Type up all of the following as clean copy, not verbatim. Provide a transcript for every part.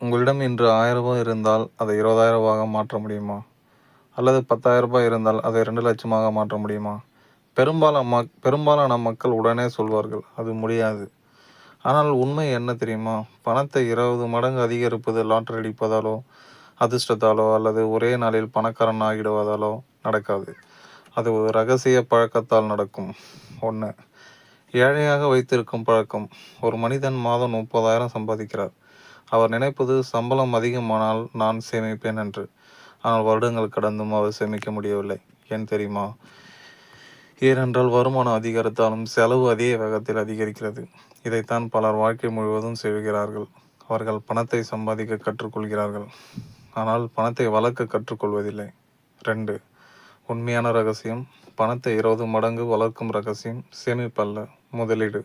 உங்களிடம் இன்று ரூ. 1000 இருந்தால் அதை ரூ. 20,000 மாற்ற முடியுமா? அல்லது ரூ. 10,000 இருந்தால் அதை 2,00,000 மாற்ற முடியுமா? பெரும்பாலான மக்கள் உடனே சொல்வார்கள், அது முடியாது. ஆனால் உண்மை என்ன தெரியுமா? பணத்தை 20 மடங்கு அதிகரிப்பது லாட்டரி அடிப்பதாலோ, அதிர்ஷ்டத்தாலோ அல்லது ஒரே நாளில் பணக்காரன் ஆகிடுவதாலோ நடக்காது. அது ஒரு ரகசிய பழக்கத்தால் நடக்கும். 1. ஏழையாக வைத்திருக்கும் பழக்கம். ஒரு மனிதன் மாதம் 30,000 சம்பாதிக்கிறார். அவர் நினைப்பது சம்பளம் அதிகமானால் நான் சேமிப்பேன் என்று. ஆனால் வருடங்கள் கடந்தும் அவர் சேமிக்க முடியவில்லை. ஏன் தெரியுமா? ஏனென்றால் வருமானம் அதிகரித்தாலும் செலவு அதே வேகத்தில் அதிகரிக்கிறது. இதைத்தான் பலர் வாழ்க்கை முழுவதும் செய்கிறார்கள். அவர்கள் பணத்தை சம்பாதிக்க கற்றுக்கொள்கிறார்கள், ஆனால் பணத்தை வளர்க்க கற்றுக்கொள்வதில்லை. 2. உண்மையான ரகசியம். பணத்தை 20 மடங்கு வளர்க்கும் ரகசியம் சேமிப்பல்ல, முதலீடு.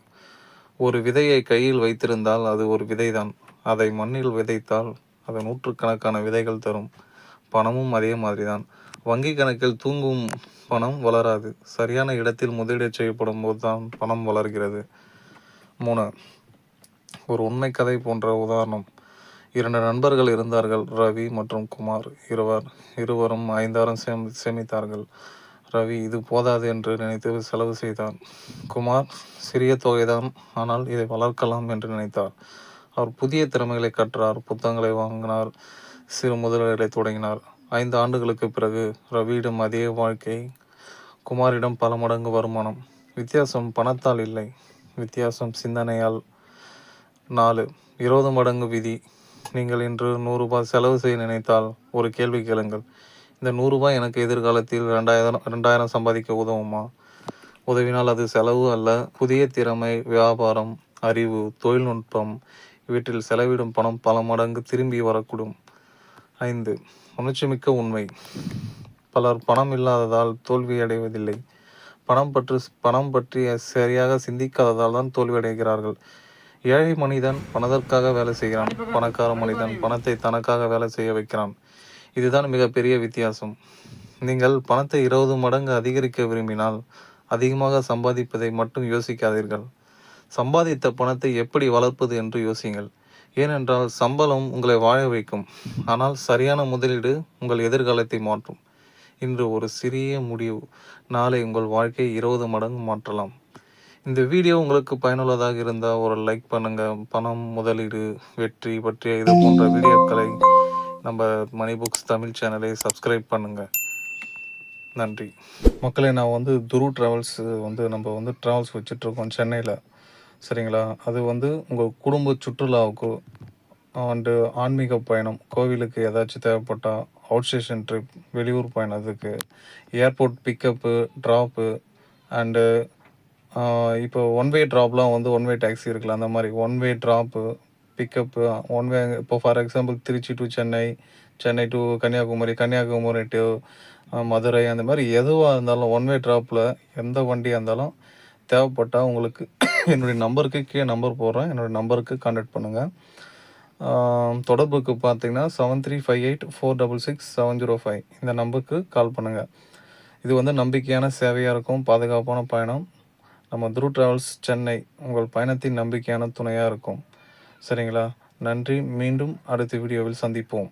ஒரு விதையை கையில் வைத்திருந்தால் அது ஒரு விதைதான். அதை மண்ணில் விதைத்தால் அது நூற்றுக்கணக்கான விதைகள் தரும். பணமும் அதே மாதிரிதான். வங்கி கணக்கில் தூங்கும் பணம் வளராது. சரியான இடத்தில் முதலீடு செய்யப்படும் போது தான் பணம் வளர்கிறது. 3. ஒரு உண்மை கதை போன்ற உதாரணம். 2 நண்பர்கள் இருந்தார்கள், ரவி மற்றும் குமார். இருவரும் 5,000 சேமித்தார்கள். ரவி இது போதாது என்று நினைத்து செலவு செய்தார். குமார் சிறிய தொகைதான், ஆனால் இதை வளர்க்கலாம் என்று நினைத்தார். அவர் புதிய திறமைகளை கற்றார், புத்தகங்களை வாங்கினார், சிறு முதலீடுகளை தொடங்கினார். 5 ஆண்டுகளுக்கு பிறகு ரவியிடம் அதே வாழ்க்கை, குமாரிடம் பல மடங்கு வருமானம். வித்தியாசம் பணத்தால் இல்லை, வித்தியாசம் சிந்தனையால். 4. 20 மடங்கு விதி. நீங்கள் இன்று ரூ. 100 செலவு செய்ய நினைத்தால் ஒரு கேள்வி கேளுங்கள். இந்த ரூ. 100 எனக்கு எதிர்காலத்தில் 2,000 சம்பாதிக்க உதவுமா? உதவினால் அது செலவு அல்ல. புதிய திறமை, வியாபாரம், அறிவு, தொழில்நுட்பம் இவற்றில் செலவிடும் பணம் பல மடங்கு திரும்பி வரக்கூடும். 5. உணர்ச்சிமிக்க உண்மை. பலர் பணம் இல்லாததால் தோல்வியடைவதில்லை, பணம் பற்றி சரியாக சிந்திக்காததால் தான் தோல்வியடைகிறார்கள். ஏழை மனிதன் பணத்திற்காக வேலை செய்கிறான், பணக்கார மனிதன் பணத்தை தனக்காக வேலை செய்ய வைக்கிறான். இதுதான் மிகப்பெரிய வித்தியாசம். நீங்கள் பணத்தை 20 மடங்கு அதிகரிக்க விரும்பினால் அதிகமாக சம்பாதிப்பதை மட்டும் யோசிக்காதீர்கள். சம்பாதித்த பணத்தை எப்படி வளர்ப்பது என்று யோசியுங்கள். ஏனென்றால் சம்பளம் உங்களை வாழ வைக்கும், ஆனால் சரியான முதலீடு உங்கள் எதிர்காலத்தை மாற்றும். இன்று ஒரு சிறிய முடிவு நாளை உங்கள் வாழ்க்கையை 20 மடங்கு மாற்றலாம். இந்த வீடியோ உங்களுக்கு பயனுள்ளதாக இருந்தால் ஒரு லைக் பண்ணுங்கள். பணம், முதலீடு, வெற்றி பற்றிய இது போன்ற வீடியோக்களை நம்ம மணி புக்ஸ் தமிழ் சேனலை சப்ஸ்கிரைப் பண்ணுங்கள். நன்றி. மக்களே, நான் துரு ட்ராவல்ஸ் நம்ம ட்ராவல்ஸ் வச்சிட்ருக்கோம் சென்னையில். சரிங்களா? அது உங்கள் குடும்ப சுற்றுலாவுக்கு அண்டு ஆன்மீக பயணம், கோவிலுக்கு ஏதாச்சும் தேவைப்பட்டால், அவுட் ஸ்டேஷன் ட்ரிப், வெளியூர் பயணத்துக்கு, ஏர்போர்ட் பிக்கப்பு, ட்ராப்பு அண்டு இப்போ ஒன் வே ட்ராப்லாம் ஒன் வே டாக்ஸி இருக்குல்ல, அந்த மாதிரி one way drop, pickup, one way. இப்போ for example Trichy to Chennai, Chennai to Kanyakumari, Kanyakumari to Madurai, அந்த மாதிரி எதுவாக இருந்தாலும் ஒன் வே ட்ராப்பில் எந்த வண்டியாக இருந்தாலும் தேவைப்பட்டால் உங்களுக்கு என்னுடைய நம்பருக்கு கீழே நம்பர் போடுறேன். என்னுடைய நம்பருக்கு கான்டாக்ட் பண்ணுங்கள். தொடர்புக்கு பார்த்தீங்கன்னா 7358466705 இந்த நம்பருக்கு கால் பண்ணுங்கள். இது நம்பிக்கையான சேவையாக இருக்கும், பாதுகாப்பான பயணம். நம்ம துரு ட்ராவல்ஸ் சென்னை உங்கள் பயணத்தின் நம்பிக்கையான துணையாக இருக்கும். சரிங்களா? நன்றி. மீண்டும் அடுத்த வீடியோவில் சந்திப்போம்.